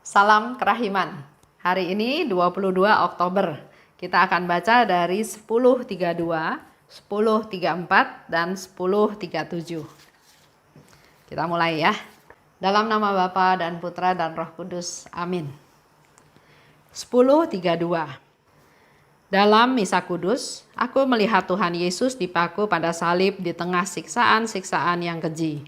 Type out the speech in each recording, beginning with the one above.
Salam kerahiman. Hari ini 22 Oktober. Kita akan baca dari 10:32, 10:34 dan 10:37. Kita mulai ya. Dalam nama Bapa dan Putra dan Roh Kudus. Amin. 10:32. Dalam misa kudus, aku melihat Tuhan Yesus dipaku pada salib di tengah siksaan-siksaan yang keji.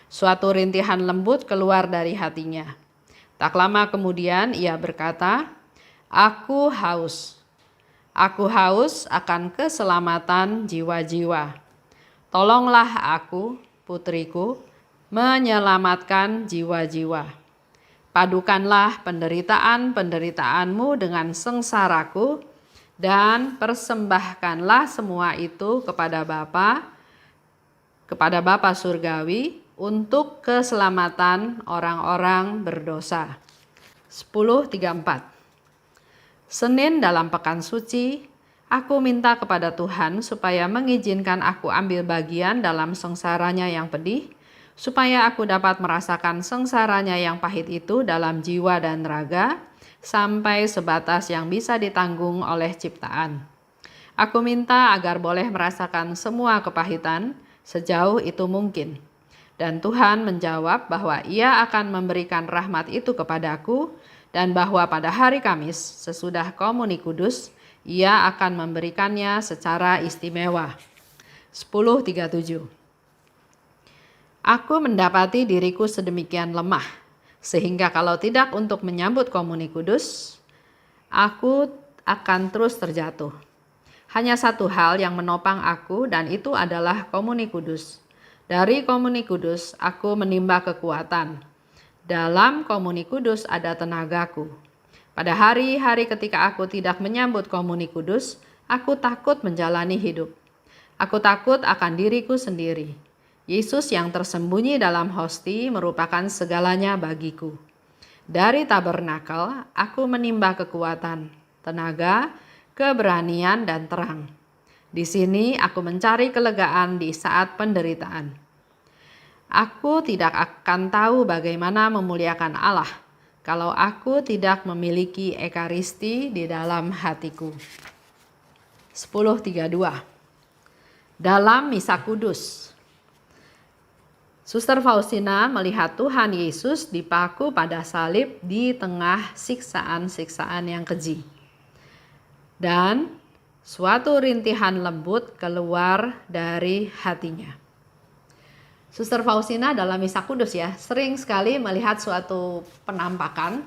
Suatu rintihan lembut keluar dari hatinya. Tak lama kemudian ia berkata, "Aku haus. Aku haus akan keselamatan jiwa-jiwa. Tolonglah aku, putriku, menyelamatkan jiwa-jiwa. Padukanlah penderitaan-penderitaanmu dengan sengsaraku dan persembahkanlah semua itu kepada Bapa Surgawi untuk keselamatan orang-orang berdosa." 10:34. Senin dalam pekan suci, aku minta kepada Tuhan supaya mengizinkan aku ambil bagian dalam sengsaranya yang pedih, supaya aku dapat merasakan sengsaranya yang pahit itu dalam jiwa dan raga, sampai sebatas yang bisa ditanggung oleh ciptaan. Aku minta agar boleh merasakan semua kepahitan sejauh itu mungkin. Dan Tuhan menjawab bahwa Ia akan memberikan rahmat itu kepadaku, dan bahwa pada hari Kamis sesudah Komuni Kudus, Ia akan memberikannya secara istimewa. 10:37. Aku mendapati diriku sedemikian lemah, sehingga kalau tidak untuk menyambut Komuni Kudus, aku akan terus terjatuh. Hanya satu hal yang menopang aku, dan itu adalah Komuni Kudus. Dari Komuni Kudus aku menimba kekuatan. Dalam Komuni Kudus ada tenagaku. Pada hari-hari ketika aku tidak menyambut Komuni Kudus, aku takut menjalani hidup. Aku takut akan diriku sendiri. Yesus yang tersembunyi dalam hosti merupakan segalanya bagiku. Dari tabernakel aku menimba kekuatan, tenaga, keberanian, dan terang. Di sini aku mencari kelegaan di saat penderitaan. Aku tidak akan tahu bagaimana memuliakan Allah kalau aku tidak memiliki ekaristi di dalam hatiku. 10:32. Dalam misa kudus, Suster Faustina melihat Tuhan Yesus dipaku pada salib di tengah siksaan-siksaan yang keji. Dan suatu rintihan lembut keluar dari hatinya. Suster Faustina dalam misa kudus ya, sering sekali melihat suatu penampakan.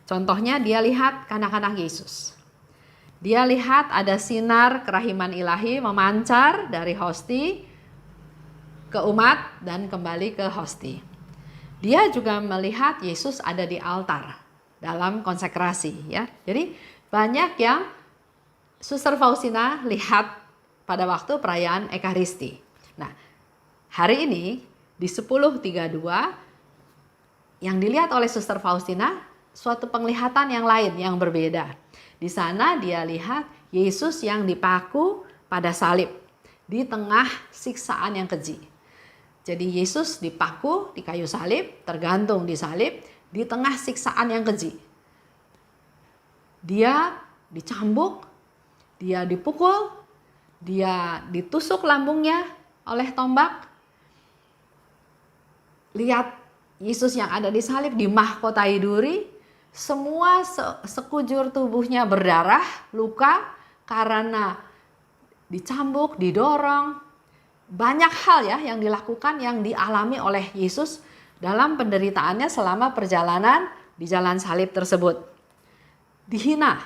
Contohnya dia lihat kanak-kanak Yesus. Dia lihat ada sinar kerahiman ilahi memancar dari hosti ke umat dan kembali ke hosti. Dia juga melihat Yesus ada di altar dalam konsekrasi ya. Jadi banyak yang Suster Faustina lihat pada waktu perayaan Ekaristi. Nah, hari ini di 10:32 yang dilihat oleh Suster Faustina suatu penglihatan yang lain yang berbeda. Di sana dia lihat Yesus yang dipaku pada salib di tengah siksaan yang keji. Jadi Yesus dipaku di kayu salib, tergantung di salib di tengah siksaan yang keji. Dia dicambuk, dia dipukul, dia ditusuk lambungnya oleh tombak. Lihat Yesus yang ada di salib dimahkotai duri, semua sekujur tubuhnya berdarah, luka karena dicambuk, didorong. Banyak hal ya yang dilakukan, yang dialami oleh Yesus dalam penderitaannya selama perjalanan di jalan salib tersebut. Dihina,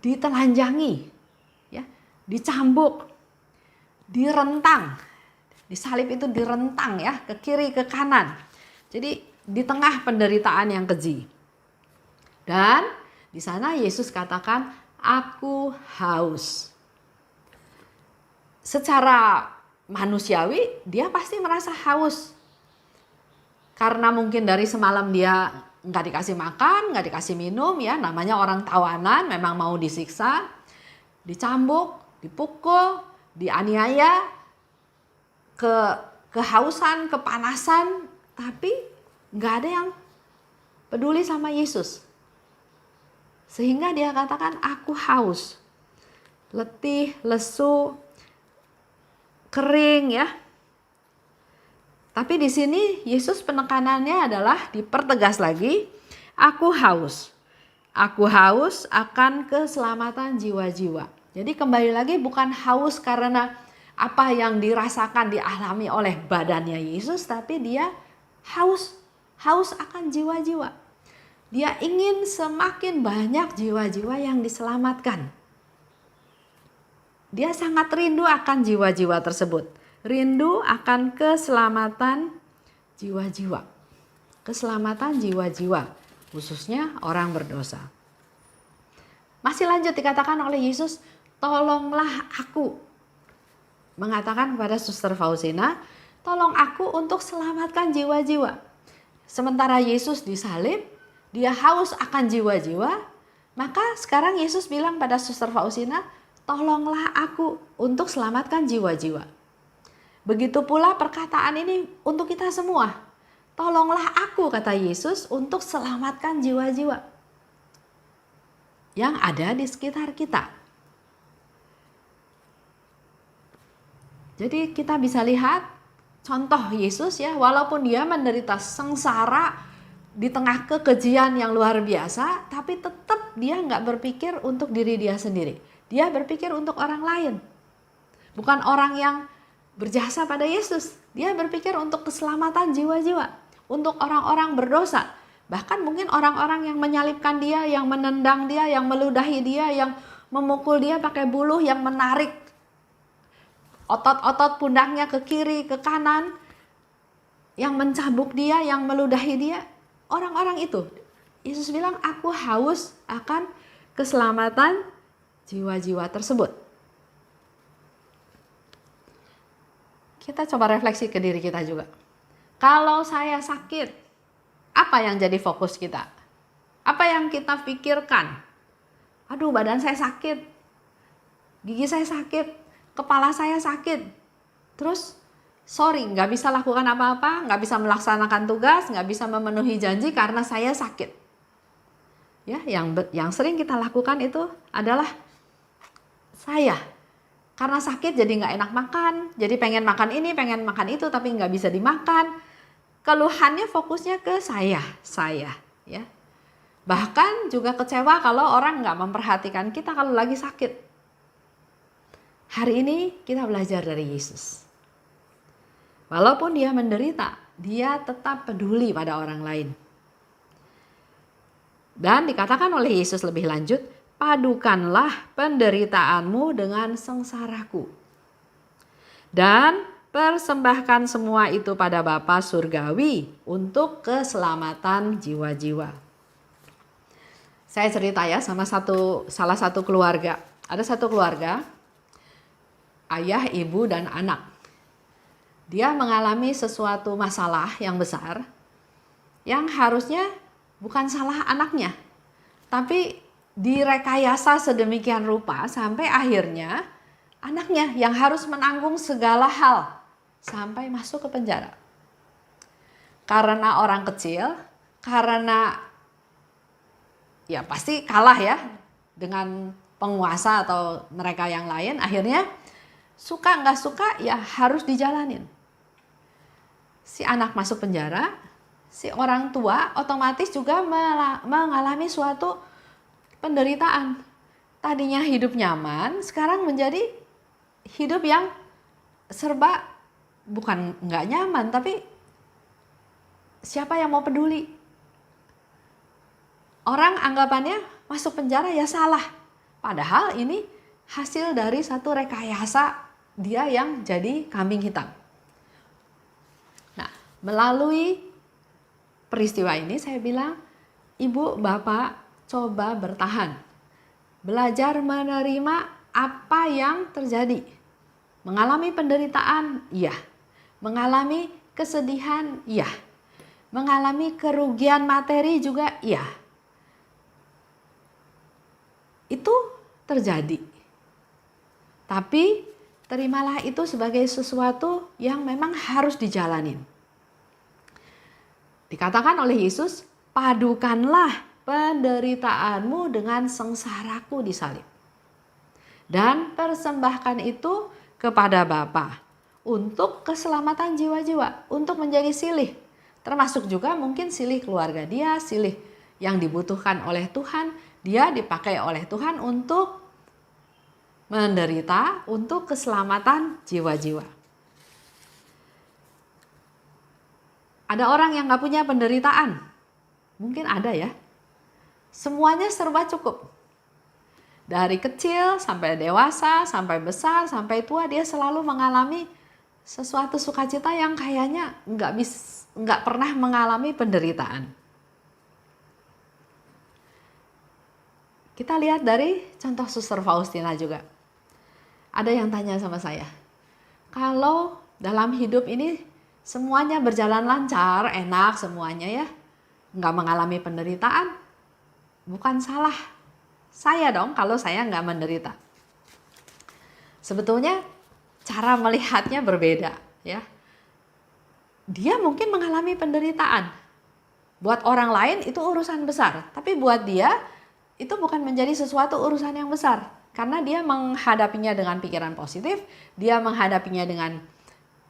ditelanjangi, ya, dicambuk, direntang. Di salib itu direntang ya, ke kiri ke kanan. Jadi di tengah penderitaan yang keji. Dan di sana Yesus katakan, "Aku haus." Secara manusiawi dia pasti merasa haus. Karena mungkin dari semalam dia nggak dikasih makan, nggak dikasih minum ya, namanya orang tawanan, memang mau disiksa, dicambuk, dipukul, dianiaya, ke, kehausan, kepanasan, tapi nggak ada yang peduli sama Yesus. Sehingga dia katakan, aku haus, letih, lesu, kering ya. Tapi di sini Yesus penekanannya adalah dipertegas lagi, aku haus. Aku haus akan keselamatan jiwa-jiwa. Jadi kembali lagi bukan haus karena apa yang dirasakan dialami oleh badannya Yesus, tapi dia haus akan jiwa-jiwa. Dia ingin semakin banyak jiwa-jiwa yang diselamatkan. Dia sangat rindu akan jiwa-jiwa tersebut. Rindu akan keselamatan jiwa-jiwa. Keselamatan jiwa-jiwa, khususnya orang berdosa. Masih lanjut dikatakan oleh Yesus, tolonglah aku. Mengatakan kepada Suster Faustina, tolong aku untuk selamatkan jiwa-jiwa. Sementara Yesus disalib, dia haus akan jiwa-jiwa, maka sekarang Yesus bilang pada Suster Faustina, tolonglah aku untuk selamatkan jiwa-jiwa. Begitu pula perkataan ini untuk kita semua. Tolonglah aku, kata Yesus, untuk selamatkan jiwa-jiwa yang ada di sekitar kita. Jadi kita bisa lihat contoh Yesus ya, walaupun dia menderita sengsara di tengah kekejian yang luar biasa, tapi tetap dia nggak berpikir untuk diri dia sendiri. Dia berpikir untuk orang lain. Bukan orang yang berjasa pada Yesus. Dia berpikir untuk keselamatan jiwa-jiwa, untuk orang-orang berdosa. Bahkan mungkin orang-orang yang menyalibkan dia, yang menendang dia, yang meludahi dia, yang memukul dia pakai buluh, yang menarik otot-otot pundaknya ke kiri, ke kanan, yang mencambuk dia, yang meludahi dia. Orang-orang itu, Yesus bilang, aku haus akan keselamatan jiwa-jiwa tersebut. Kita coba refleksi ke diri kita juga. Kalau saya sakit, apa yang jadi fokus kita? Apa yang kita pikirkan? Aduh, badan saya sakit, gigi saya sakit, kepala saya sakit. Terus, sorry, nggak bisa lakukan apa-apa, nggak bisa melaksanakan tugas, nggak bisa memenuhi janji karena saya sakit. Ya, yang sering kita lakukan itu adalah saya. Karena sakit jadi nggak enak makan, jadi pengen makan ini, pengen makan itu, tapi nggak bisa dimakan. Keluhannya fokusnya ke saya, ya. Bahkan juga kecewa kalau orang nggak memperhatikan kita kalau lagi sakit. Hari ini kita belajar dari Yesus. Walaupun dia menderita, dia tetap peduli pada orang lain. Dan dikatakan oleh Yesus lebih lanjut, padukanlah penderitaanmu dengan sengsaraku. Dan persembahkan semua itu pada Bapa Surgawi untuk keselamatan jiwa-jiwa. Saya cerita ya sama salah satu keluarga. Ada satu keluarga, ayah, ibu, dan anak. Dia mengalami sesuatu masalah yang besar yang harusnya bukan salah anaknya, tapi direkayasa sedemikian rupa sampai akhirnya anaknya yang harus menanggung segala hal sampai masuk ke penjara. Karena orang kecil, karena ya pasti kalah ya dengan penguasa atau mereka yang lain, akhirnya suka nggak suka ya harus dijalanin. Si anak masuk penjara, si orang tua otomatis juga mengalami suatu penderitaan. Tadinya hidup nyaman, sekarang menjadi hidup yang serba bukan nggak nyaman, tapi siapa yang mau peduli? Orang anggapannya masuk penjara ya salah. Padahal ini hasil dari satu rekayasa dia yang jadi kambing hitam. Nah, melalui peristiwa ini saya bilang, ibu, bapak coba bertahan. Belajar menerima apa yang terjadi. Mengalami penderitaan, iya. Mengalami kesedihan, iya. Mengalami kerugian materi juga, iya. Itu terjadi. Tapi terimalah itu sebagai sesuatu yang memang harus dijalanin. Dikatakan oleh Yesus, padukanlah penderitaanmu dengan sengsaraku di salib. Dan persembahkan itu kepada Bapa untuk keselamatan jiwa-jiwa, untuk menjadi silih. Termasuk juga mungkin silih keluarga dia, silih yang dibutuhkan oleh Tuhan, dia dipakai oleh Tuhan untuk menderita, untuk keselamatan jiwa-jiwa. Ada orang yang gak punya penderitaan, mungkin ada ya. Semuanya serba cukup. Dari kecil sampai dewasa, sampai besar, sampai tua, dia selalu mengalami sesuatu sukacita yang kayaknya nggak pernah mengalami penderitaan. Kita lihat dari contoh Suster Faustina juga. Ada yang tanya sama saya, kalau dalam hidup ini semuanya berjalan lancar, enak semuanya ya, nggak mengalami penderitaan, bukan salah saya dong kalau saya nggak menderita. Sebetulnya cara melihatnya berbeda ya. Dia mungkin mengalami penderitaan. Buat orang lain itu urusan besar, tapi buat dia itu bukan menjadi sesuatu urusan yang besar. Karena dia menghadapinya dengan pikiran positif, dia menghadapinya dengan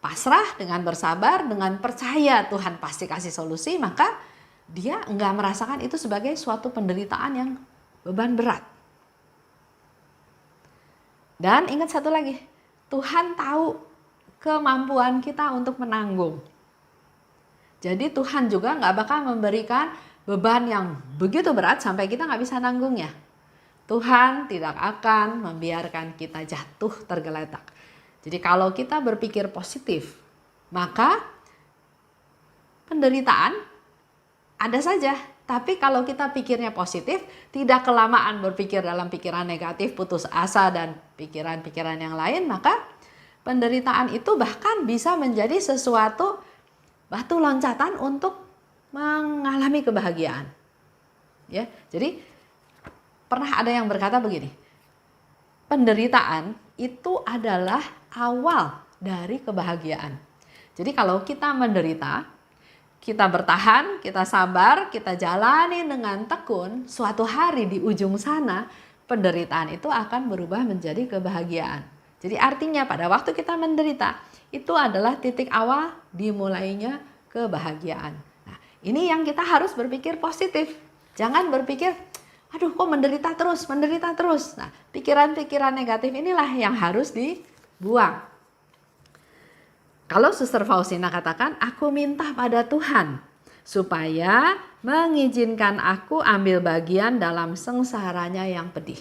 pasrah, dengan bersabar, dengan percaya Tuhan pasti kasih solusi, maka dia nggak merasakan itu sebagai suatu penderitaan yang beban berat. Dan ingat satu lagi, Tuhan tahu kemampuan kita untuk menanggung. Jadi Tuhan juga nggak bakal memberikan beban yang begitu berat sampai kita nggak bisa nanggungnya. Tuhan tidak akan membiarkan kita jatuh tergeletak. Jadi kalau kita berpikir positif, maka penderitaan ada saja. Tapi kalau kita pikirnya positif, tidak kelamaan berpikir dalam pikiran negatif, putus asa dan pikiran-pikiran yang lain, maka penderitaan itu bahkan bisa menjadi sesuatu batu loncatan untuk mengalami kebahagiaan. Ya, jadi pernah ada yang berkata begini, penderitaan itu adalah awal dari kebahagiaan. Jadi kalau kita menderita, kita bertahan, kita sabar, kita jalani dengan tekun, suatu hari di ujung sana, penderitaan itu akan berubah menjadi kebahagiaan. Jadi artinya pada waktu kita menderita, itu adalah titik awal dimulainya kebahagiaan. Nah, ini yang kita harus berpikir positif. Jangan berpikir, aduh kok menderita terus. Nah, pikiran-pikiran negatif inilah yang harus dibuang. Kalau Suster Faustina katakan, aku minta pada Tuhan supaya mengizinkan aku ambil bagian dalam sengsaranya yang pedih.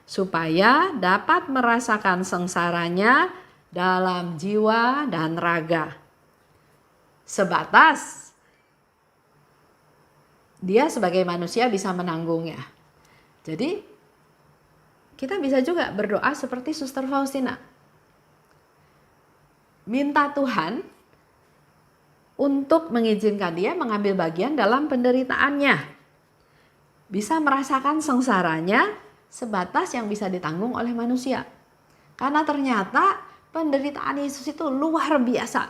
Supaya dapat merasakan sengsaranya dalam jiwa dan raga. Sebatas dia sebagai manusia bisa menanggungnya. Jadi kita bisa juga berdoa seperti Suster Faustina. Minta Tuhan untuk mengizinkan dia mengambil bagian dalam penderitaannya. Bisa merasakan sengsaranya sebatas yang bisa ditanggung oleh manusia. Karena ternyata penderitaan Yesus itu luar biasa.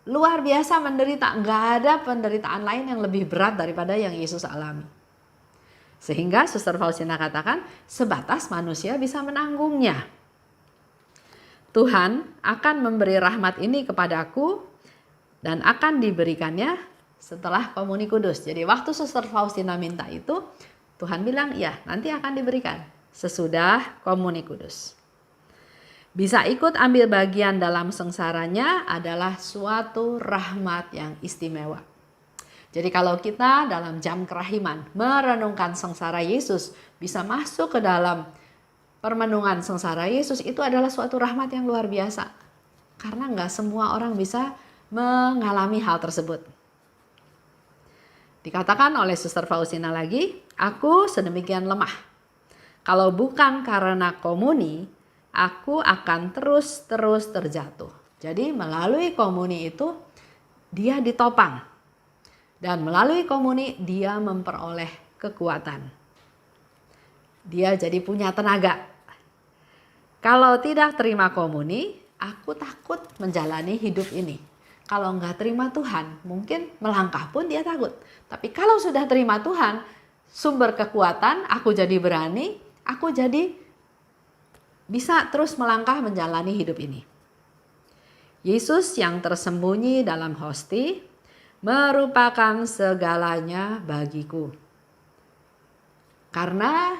Luar biasa menderita. Nggak ada penderitaan lain yang lebih berat daripada yang Yesus alami. Sehingga Suster Faustina katakan sebatas manusia bisa menanggungnya. Tuhan akan memberi rahmat ini kepadaku dan akan diberikannya setelah komuni kudus. Jadi waktu Suster Faustina minta itu, Tuhan bilang ya nanti akan diberikan sesudah komuni kudus. Bisa ikut ambil bagian dalam sengsaranya adalah suatu rahmat yang istimewa. Jadi kalau kita dalam jam kerahiman merenungkan sengsara Yesus, bisa masuk ke dalam permenungan sengsara Yesus, itu adalah suatu rahmat yang luar biasa. Karena nggak semua orang bisa mengalami hal tersebut. Dikatakan oleh Suster Faustina lagi, aku sedemikian lemah. Kalau bukan karena komuni, aku akan terus terjatuh. Jadi melalui komuni itu dia ditopang. Dan melalui komuni dia memperoleh kekuatan. Dia jadi punya tenaga. Kalau tidak terima komuni, aku takut menjalani hidup ini. Kalau nggak terima Tuhan, mungkin melangkah pun dia takut. Tapi kalau sudah terima Tuhan, sumber kekuatan, aku jadi berani, aku jadi bisa terus melangkah menjalani hidup ini. Yesus yang tersembunyi dalam hosti merupakan segalanya bagiku. Karena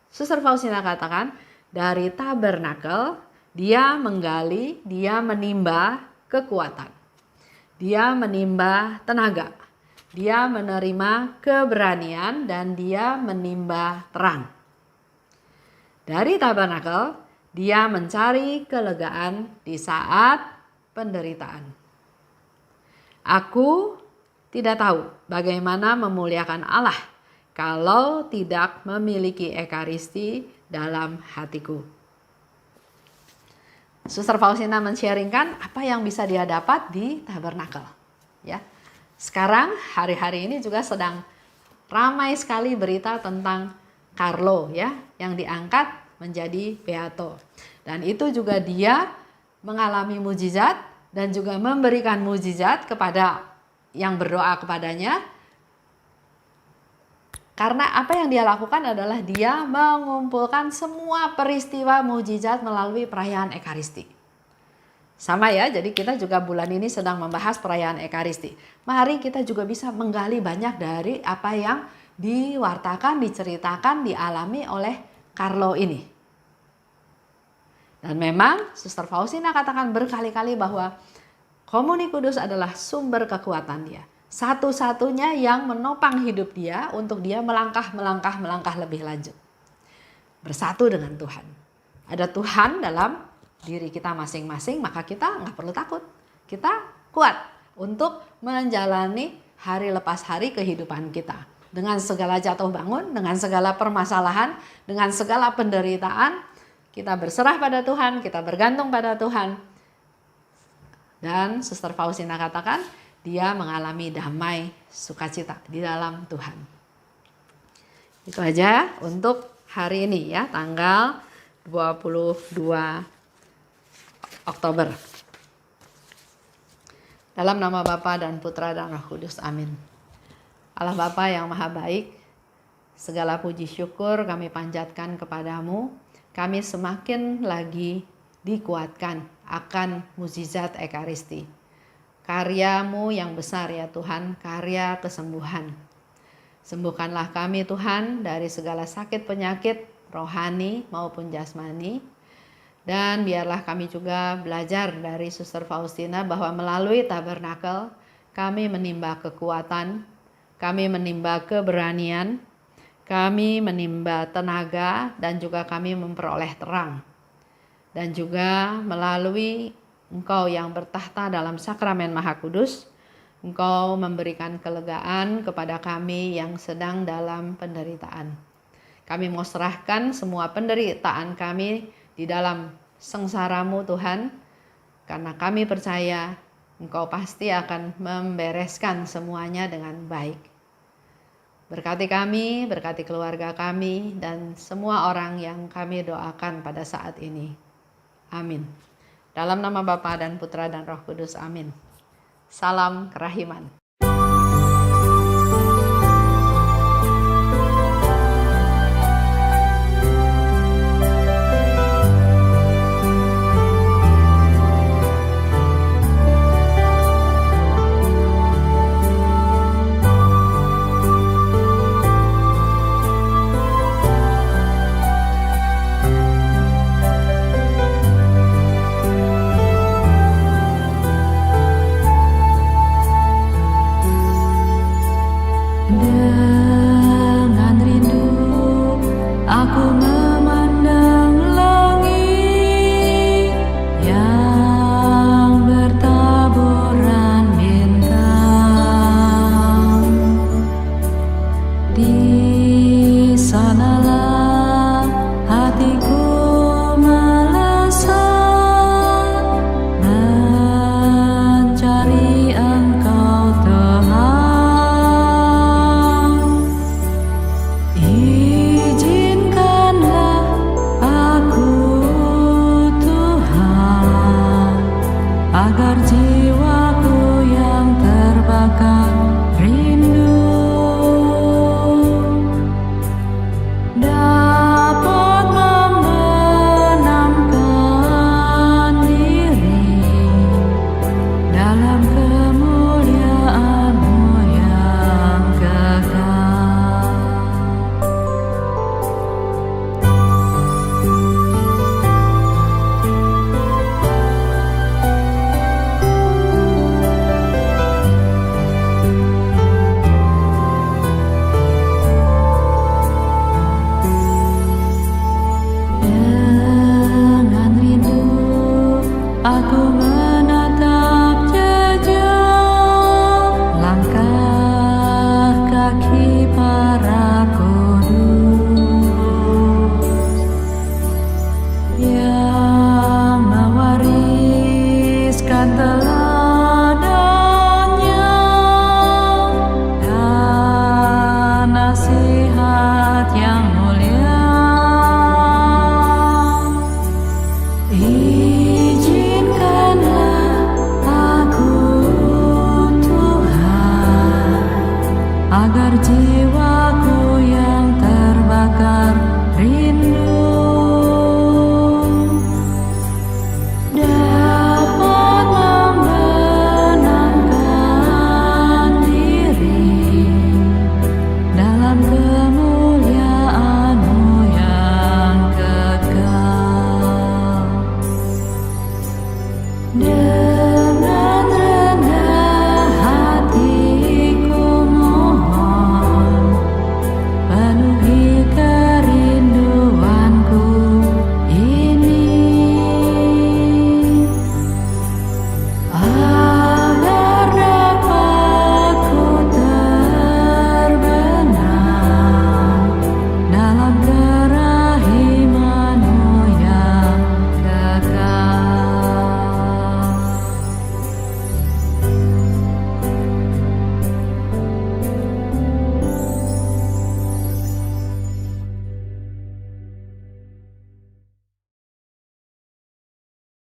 Suster Faustina katakan, dari tabernakel dia menggali, dia menimba kekuatan. Dia menimba tenaga. Dia menerima keberanian dan dia menimba terang. Dari tabernakel dia mencari kelegaan di saat penderitaan. Aku tidak tahu bagaimana memuliakan Allah kalau tidak memiliki ekaristi dalam hatiku. Suster Faustina men-sharingkan apa yang bisa dia dapat di tabernakel. Ya. Sekarang hari-hari ini juga sedang ramai sekali berita tentang Carlo ya, yang diangkat menjadi beato. Dan itu juga dia mengalami mujizat dan juga memberikan mujizat kepada yang berdoa kepadanya. Karena apa yang dia lakukan adalah dia mengumpulkan semua peristiwa mujizat melalui perayaan Ekaristi. Sama ya, jadi kita juga bulan ini sedang membahas perayaan Ekaristi. Mari kita juga bisa menggali banyak dari apa yang diwartakan, diceritakan, dialami oleh Carlo ini. Dan memang Suster Faustina katakan berkali-kali bahwa Komuni Kudus adalah sumber kekuatan dia. Satu-satunya yang menopang hidup dia untuk dia melangkah lebih lanjut. Bersatu dengan Tuhan. Ada Tuhan dalam diri kita masing-masing, maka kita nggak perlu takut. Kita kuat untuk menjalani hari lepas hari kehidupan kita. Dengan segala jatuh bangun, dengan segala permasalahan, dengan segala penderitaan, kita berserah pada Tuhan, kita bergantung pada Tuhan. Dan Suster Faustina katakan, dia mengalami damai sukacita di dalam Tuhan. Itu aja untuk hari ini ya, tanggal 22 Oktober. Dalam nama Bapa dan Putra dan Roh Kudus, amin. Allah Bapa yang maha baik, segala puji syukur kami panjatkan kepadamu. Kami semakin lagi dikuatkan akan mukjizat Ekaristi. Karyamu yang besar ya Tuhan, karya kesembuhan. Sembuhkanlah kami Tuhan dari segala sakit penyakit rohani maupun jasmani. Dan biarlah kami juga belajar dari Suster Faustina bahwa melalui tabernakel kami menimba kekuatan, kami menimba keberanian, kami menimba tenaga dan juga kami memperoleh terang. Dan juga melalui Engkau yang bertahta dalam sakramen Maha Kudus, Engkau memberikan kelegaan kepada kami yang sedang dalam penderitaan. Kami mau serahkan semua penderitaan kami di dalam sengsaramu Tuhan, karena kami percaya Engkau pasti akan membereskan semuanya dengan baik. Berkati kami, berkati keluarga kami, dan semua orang yang kami doakan pada saat ini. Amin. Dalam nama Bapa dan Putra dan Roh Kudus, amin. Salam kerahiman. Izinkanlah agar jiwa